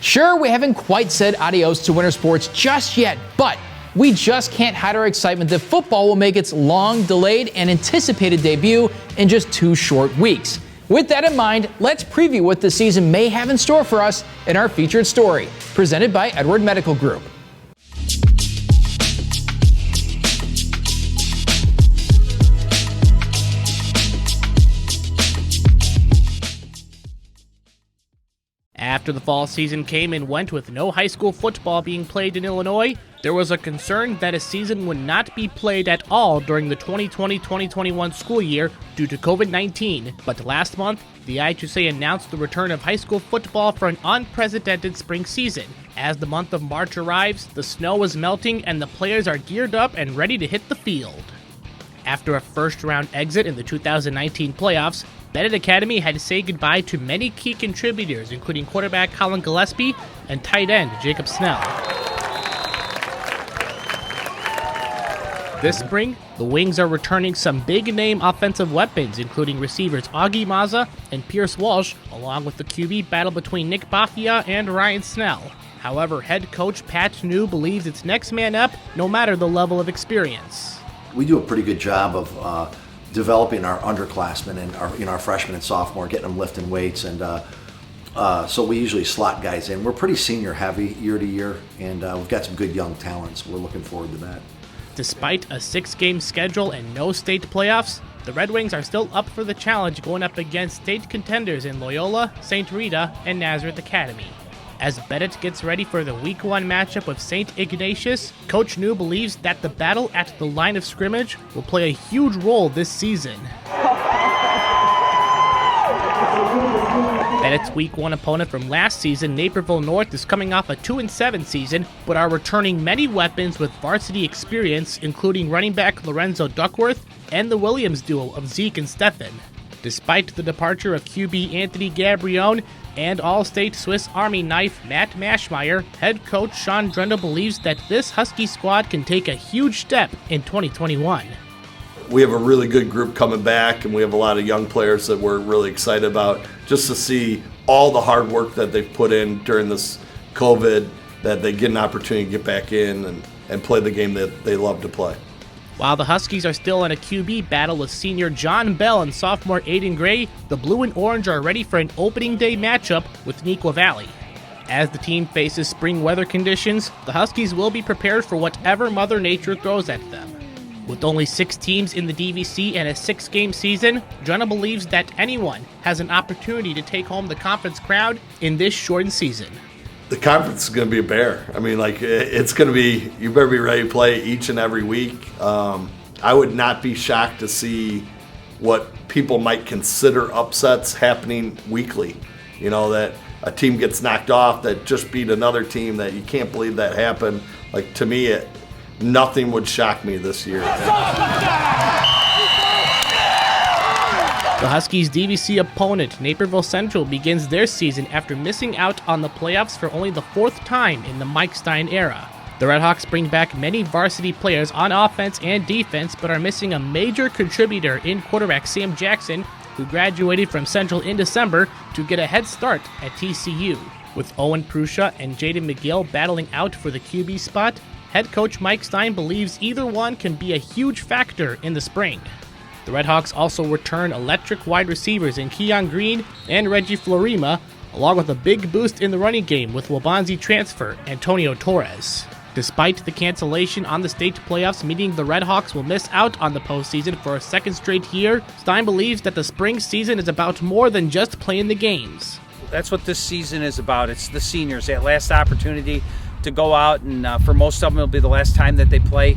Sure, we haven't quite said adios to winter sports just yet, but we just can't hide our excitement that football will make its long-delayed and anticipated debut in just 2 short weeks. With that in mind, let's preview what the season may have in store for us in our featured story, presented by Edward Medical Group. After the fall season came and went with no high school football being played in Illinois, there was a concern that a season would not be played at all during the 2020-2021 school year due to COVID-19. But last month, the IHSA announced the return of high school football for an unprecedented spring season. As the month of March arrives, the snow is melting and the players are geared up and ready to hit the field. After a first-round exit in the 2019 playoffs, Benet Academy had to say goodbye to many key contributors, including quarterback Collin Gillespie and tight end Jacob Snell. This spring, the Wings are returning some big-name offensive weapons, including receivers Augie, Mazza, and Walsh, along with the QB battle between Nick Bafia and Ryan Snell. However, head coach Pat New believes it's next man up, no matter the level of experience. We do a pretty good job of developing our underclassmen and our freshmen and sophomore, getting them lifting weights, and so we usually slot guys in. We're pretty senior heavy year to year, and we've got some good young talents. We're looking forward to that. Despite a 6-game schedule and no state playoffs, the Red Wings are still up for the challenge going up against state contenders in Loyola, St. Rita, and Nazareth Academy. As Benet gets ready for the Week 1 matchup with St. Ignatius, Coach New believes that the battle at the line of scrimmage will play a huge role this season. Bennett's Week 1 opponent from last season, Naperville North, is coming off a 2-7 season, but are returning many weapons with varsity experience, including running back Lorenzo Duckworth and the Williams duo of Zeke and Stephen. Despite the departure of QB Anthony Gabrione and All-State Swiss Army knife Matt Mashmeyer, head coach Sean Drendel believes that this Husky squad can take a huge step in 2021. We have a really good group coming back, and we have a lot of young players that we're really excited about, just to see all the hard work that they've put in during this COVID, that they get an opportunity to get back in and play the game that they love to play. While the Huskies are still in a QB battle with senior John Bell and sophomore Aiden Gray, the Blue and Orange are ready for an opening day matchup with Neuqua Valley. As the team faces spring weather conditions, the Huskies will be prepared for whatever Mother Nature throws at them. With only 6 teams in the DVC and a 6-game season, Drena believes that anyone has an opportunity to take home the conference crown in this shortened season. The conference is going to be a bear. I mean, it's going to be, you better be ready to play each and every week. I would not be shocked to see what people might consider upsets happening weekly. You know, that a team gets knocked off that just beat another team, that you can't believe that happened. Like, to me, nothing would shock me this year. The Huskies' DVC opponent, Naperville Central, begins their season after missing out on the playoffs for only the 4th time in the Mike Stein era. The Redhawks bring back many varsity players on offense and defense, but are missing a major contributor in quarterback Sam Jackson, who graduated from Central in December to get a head start at TCU. With Owen Prussia and Jaden McGill battling out for the QB spot, head coach Mike Stein believes either one can be a huge factor in the spring. The Redhawks also return electric wide receivers in Keon Green and Reggie Florima, along with a big boost in the running game with Wabanzi transfer Antonio Torres. Despite the cancellation on the state playoffs, meaning the Redhawks will miss out on the postseason for a 2nd straight year, Stein believes that the spring season is about more than just playing the games. That's what this season is about. It's the seniors, that last opportunity to go out, and for most of them it'll be the last time that they play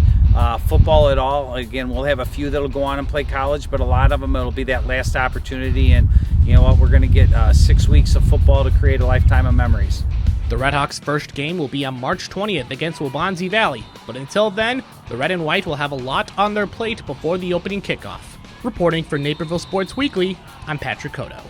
football at all. Again, we'll have a few that'll go on and play college, but a lot of them it'll be that last opportunity, and you know what, we're going to get 6 weeks of football to create a lifetime of memories. The Redhawks' first game will be on March 20th against Wabanzi Valley, but until then, the Red and White will have a lot on their plate before the opening kickoff. Reporting for Naperville Sports Weekly, I'm Patrick Cotto.